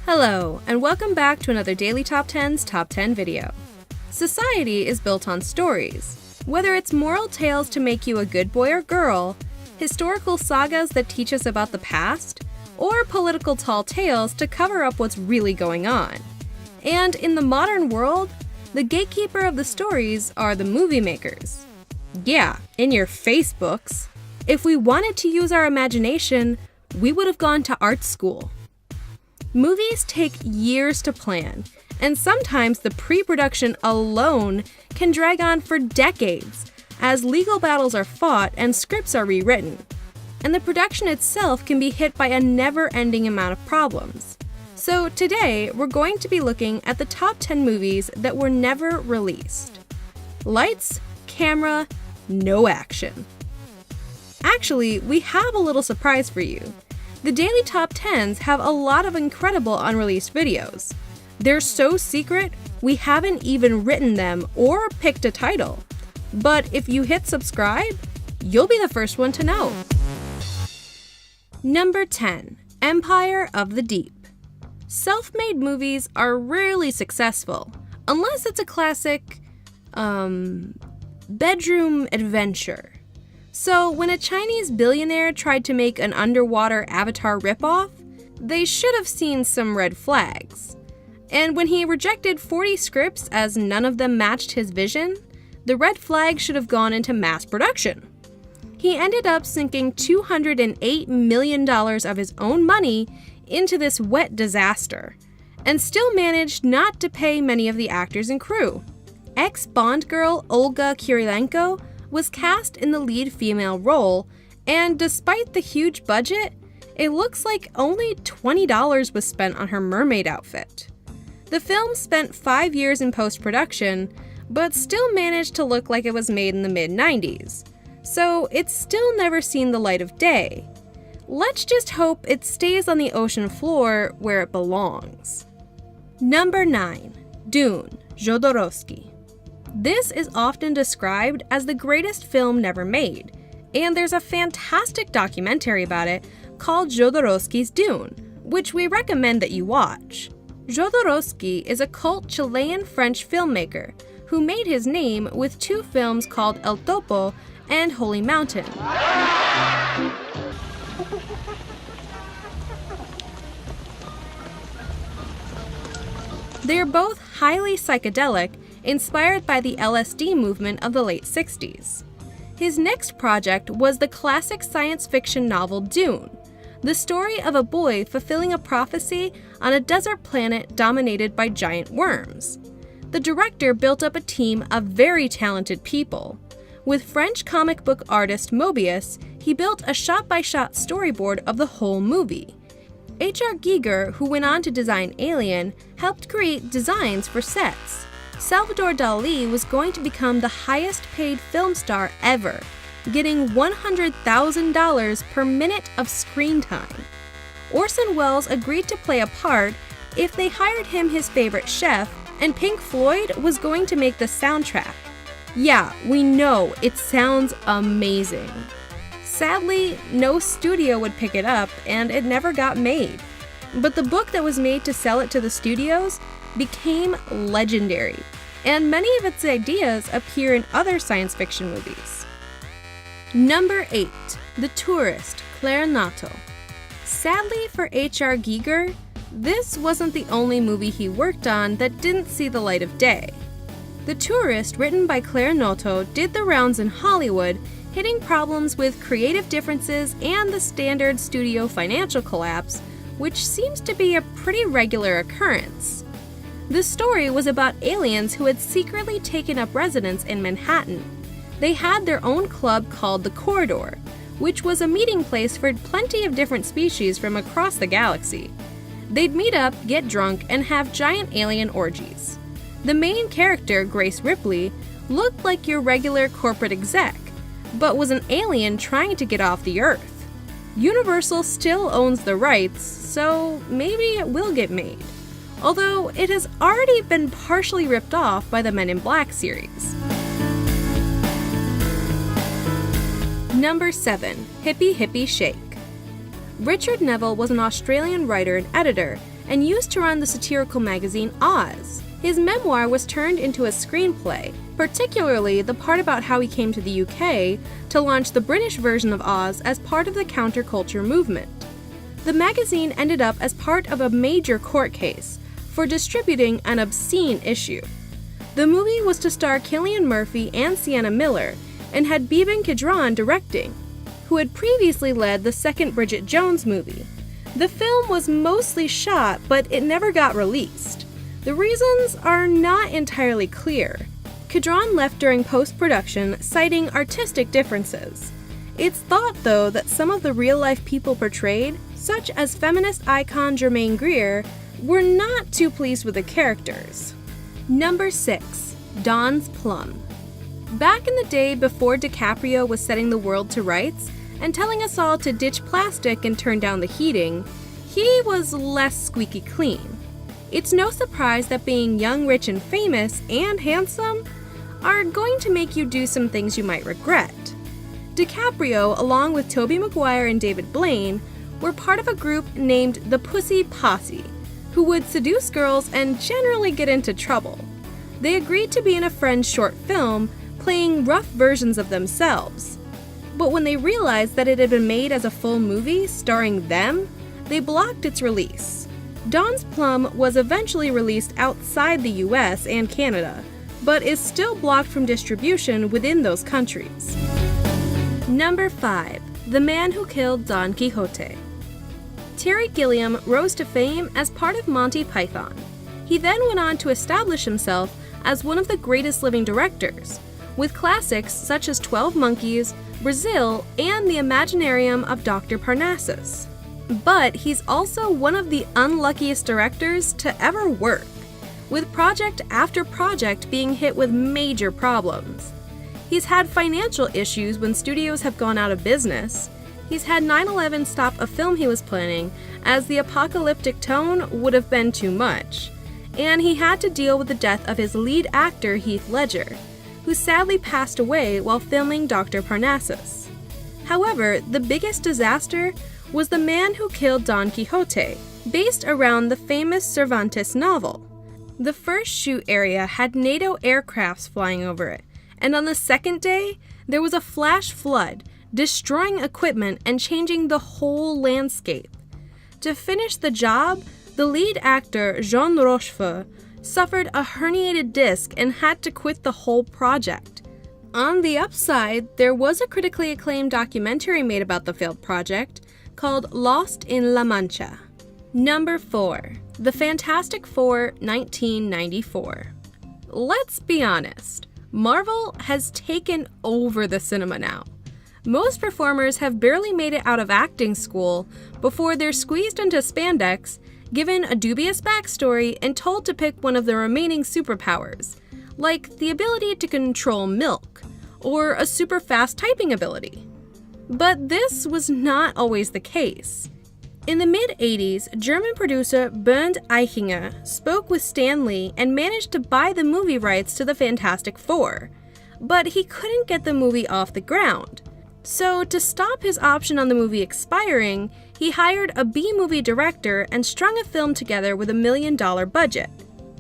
Hello, and welcome back to another Daily Top 10's Top 10 video. Society is built on stories. Whether it's moral tales to make you a good boy or girl, historical sagas that teach us about the past, or political tall tales to cover up what's really going on. And in the modern world, the gatekeeper of the stories are the movie makers. Yeah, in your Facebooks. If we wanted to use our imagination, we would have gone to art school. Movies take years to plan, and sometimes the pre-production alone can drag on for decades as legal battles are fought and scripts are rewritten. And the production itself can be hit by a never-ending amount of problems. So today, we're going to be looking at the top 10 movies that were never released. Lights, camera, no action. Actually, we have a little surprise for you. The Daily Top 10s have a lot of incredible unreleased videos. They're so secret, we haven't even written them or picked a title. But if you hit subscribe, you'll be the first one to know. Number 10. Empire of the Deep. Self-made movies are rarely successful, unless it's a classic, bedroom adventure. So when a Chinese billionaire tried to make an underwater Avatar ripoff, they should have seen some red flags. And when he rejected 40 scripts as none of them matched his vision, the red flag should have gone into mass production. He ended up sinking $208 million of his own money into this wet disaster, and still managed not to pay many of the actors and crew. Ex-Bond girl Olga Kurylenko was cast in the lead female role, and despite the huge budget, it looks like only $20 was spent on her mermaid outfit. The film spent 5 years in post-production, but still managed to look like it was made in the mid-90s, so it's still never seen the light of day. Let's just hope it stays on the ocean floor where it belongs. Number 9. Dune, Jodorowsky. This is often described as the greatest film never made, and there's a fantastic documentary about it called Jodorowsky's Dune, which we recommend that you watch. Jodorowsky is a cult Chilean-French filmmaker who made his name with 2 films called El Topo and Holy Mountain. They are both highly psychedelic, inspired by the LSD movement of the late 60s. His next project was the classic science fiction novel Dune, the story of a boy fulfilling a prophecy on a desert planet dominated by giant worms. The director built up a team of very talented people. With French comic book artist Moebius, he built a shot-by-shot storyboard of the whole movie. H.R. Giger, who went on to design Alien, helped create designs for sets. Salvador Dali was going to become the highest-paid film star ever, getting $100,000 per minute of screen time. Orson Welles agreed to play a part if they hired him his favorite chef, and Pink Floyd was going to make the soundtrack. Yeah, we know, it sounds amazing. Sadly, no studio would pick it up, and it never got made. But the book that was made to sell it to the studios became legendary, and many of its ideas appear in other science fiction movies. Number 8. The Tourist, Claire Nato. Sadly for H.R. Giger, this wasn't the only movie he worked on that didn't see the light of day. The Tourist, written by Claire Nato, did the rounds in Hollywood, hitting problems with creative differences and the standard studio financial collapse, which seems to be a pretty regular occurrence. The story was about aliens who had secretly taken up residence in Manhattan. They had their own club called the Corridor, which was a meeting place for plenty of different species from across the galaxy. They'd meet up, get drunk, and have giant alien orgies. The main character, Grace Ripley, looked like your regular corporate exec, but was an alien trying to get off the Earth. Universal still owns the rights, so maybe it will get made. Although it has already been partially ripped off by the Men in Black series. Number 7. Hippie Hippie Shake. Richard Neville was an Australian writer and editor, and used to run the satirical magazine Oz. His memoir was turned into a screenplay, particularly the part about how he came to the UK to launch the British version of Oz as part of the counterculture movement. The magazine ended up as part of a major court case for distributing an obscene issue. The movie was to star Cillian Murphy and Sienna Miller and had Bevan Kidron directing, who had previously led the second Bridget Jones movie. The film was mostly shot, but it never got released. The reasons are not entirely clear. Kidron left during post-production, citing artistic differences. It's thought, though, that some of the real-life people portrayed, such as feminist icon Germaine Greer, were not too pleased with the characters. Number 6. Don's Plum. Back in the day before DiCaprio was setting the world to rights and telling us all to ditch plastic and turn down the heating, he was less squeaky clean. It's no surprise that being young, rich, and famous, and handsome are going to make you do some things you might regret. DiCaprio, along with Tobey Maguire and David Blaine, were part of a group named the Pussy Posse, who would seduce girls and generally get into trouble. They agreed to be in a friend's short film, playing rough versions of themselves. But when they realized that it had been made as a full movie starring them, they blocked its release. Don's Plum was eventually released outside the US and Canada, but is still blocked from distribution within those countries. Number 5. The Man Who Killed Don Quixote. Terry Gilliam rose to fame as part of Monty Python. He then went on to establish himself as one of the greatest living directors, with classics such as 12 Monkeys, Brazil, and The Imaginarium of Dr. Parnassus. But he's also one of the unluckiest directors to ever work, with project after project being hit with major problems. He's had financial issues when studios have gone out of business. He's had 9/11 stop a film he was planning, as the apocalyptic tone would have been too much. And he had to deal with the death of his lead actor, Heath Ledger, who sadly passed away while filming Dr. Parnassus. However, the biggest disaster was The Man Who Killed Don Quixote, based around the famous Cervantes novel. The first shoot area had NATO aircrafts flying over it, and on the second day, there was a flash flood, destroying equipment and changing the whole landscape. To finish the job, the lead actor, Jean Rochefort, suffered a herniated disc and had to quit the whole project. On the upside, there was a critically acclaimed documentary made about the failed project called Lost in La Mancha. Number 4. The Fantastic Four, 1994. Let's be honest, Marvel has taken over the cinema now. Most performers have barely made it out of acting school before they're squeezed into spandex, given a dubious backstory, and told to pick one of the remaining superpowers, like the ability to control milk, or a super fast typing ability. But this was not always the case. In the mid-80s, German producer Bernd Eichinger spoke with Stan Lee and managed to buy the movie rights to the Fantastic Four, but he couldn't get the movie off the ground. So, to stop his option on the movie expiring, he hired a B-movie director and strung a film together with $1 million budget.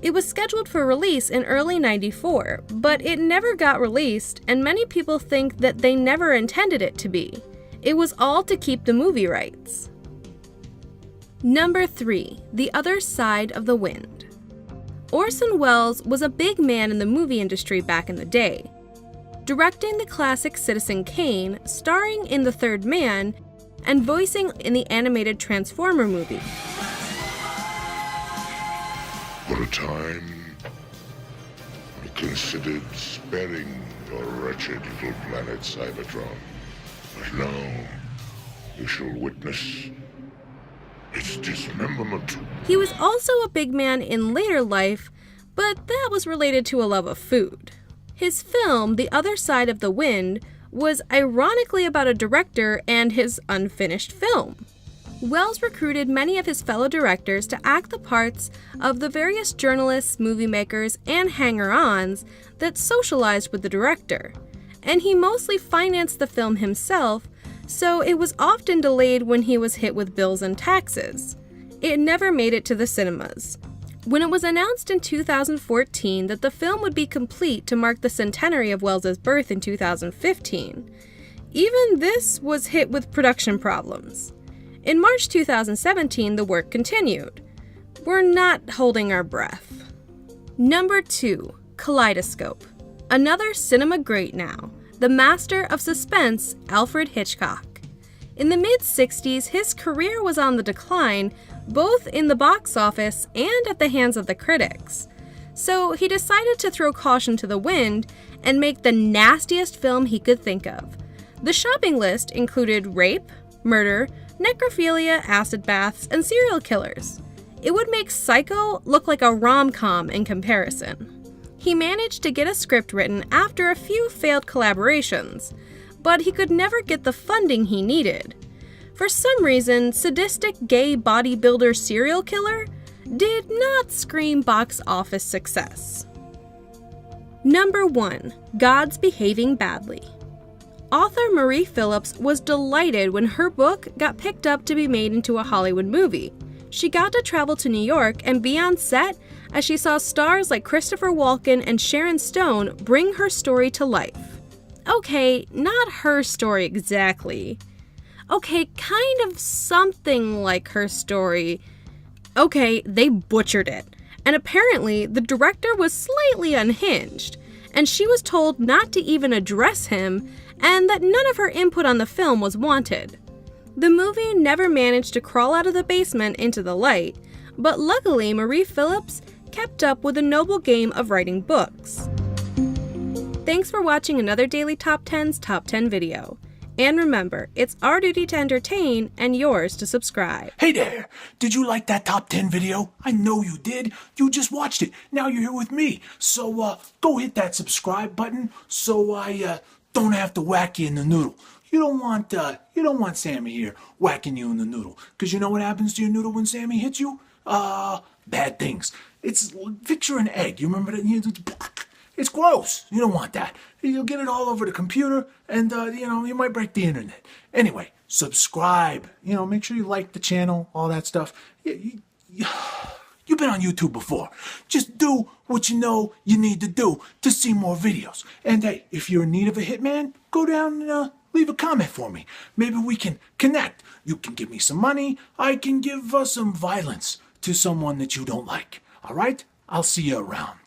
It was scheduled for release in early '94, but it never got released, and many people think that they never intended it to be. It was all to keep the movie rights. Number 3. The Other Side of the Wind. Orson Welles was a big man in the movie industry back in the day, directing the classic Citizen Kane, starring in The Third Man, and voicing in the animated Transformer movie. For a time, I considered sparing your wretched little planet Cybertron. But now, you shall witness its dismemberment. He was also a big man in later life, but that was related to a love of food. His film, The Other Side of the Wind, was ironically about a director and his unfinished film. Welles recruited many of his fellow directors to act the parts of the various journalists, movie makers, and hanger-ons that socialized with the director, and he mostly financed the film himself, so it was often delayed when he was hit with bills and taxes. it never made it to the cinemas. When it was announced in 2014 that the film would be complete to mark the centenary of Wells's birth in 2015, even this was hit with production problems. In March 2017, the work continued. We're not holding our breath. Number 2, Kaleidoscope. Another cinema great now, the master of suspense, Alfred Hitchcock. In the mid-60s, his career was on the decline, both in the box office and at the hands of the critics. So he decided to throw caution to the wind and make the nastiest film he could think of. The shopping list included rape, murder, necrophilia, acid baths, and serial killers. It would make Psycho look like a rom-com in comparison. He managed to get a script written after a few failed collaborations, but he could never get the funding he needed. For some reason, sadistic gay bodybuilder serial killer did not scream box office success. Number 1, Gods Behaving Badly. Author Marie Phillips was delighted when her book got picked up to be made into a Hollywood movie. She got to travel to New York and be on set as she saw stars like Christopher Walken and Sharon Stone bring her story to life. Okay, not her story exactly. Okay, kind of something like her story. Okay, they butchered it. And apparently, the director was slightly unhinged, and she was told not to even address him and that none of her input on the film was wanted. The movie never managed to crawl out of the basement into the light, but luckily Marie Phillips kept up with the noble game of writing books. Thanks for watching another Daily Top 10's Top 10 video. And remember, it's our duty to entertain and yours to subscribe. Hey there! Did you like that Top 10 video? I know you did. You just watched it. Now you're here with me. So, go hit that subscribe button so I, don't have to whack you in the noodle. You don't want Sammy here whacking you in the noodle. Because you know what happens to your noodle when Sammy hits you? Bad things. It's picture an egg. You remember that? It's gross. You don't want that. You'll get it all over the computer and, you might break the internet. Anyway, subscribe. Make sure you like the channel, all that stuff. You've been on YouTube before. Just do what you know you need to do to see more videos. And hey, if you're in need of a hitman, go down and leave a comment for me. Maybe we can connect. You can give me some money. I can give some violence to someone that you don't like. All right? I'll see you around.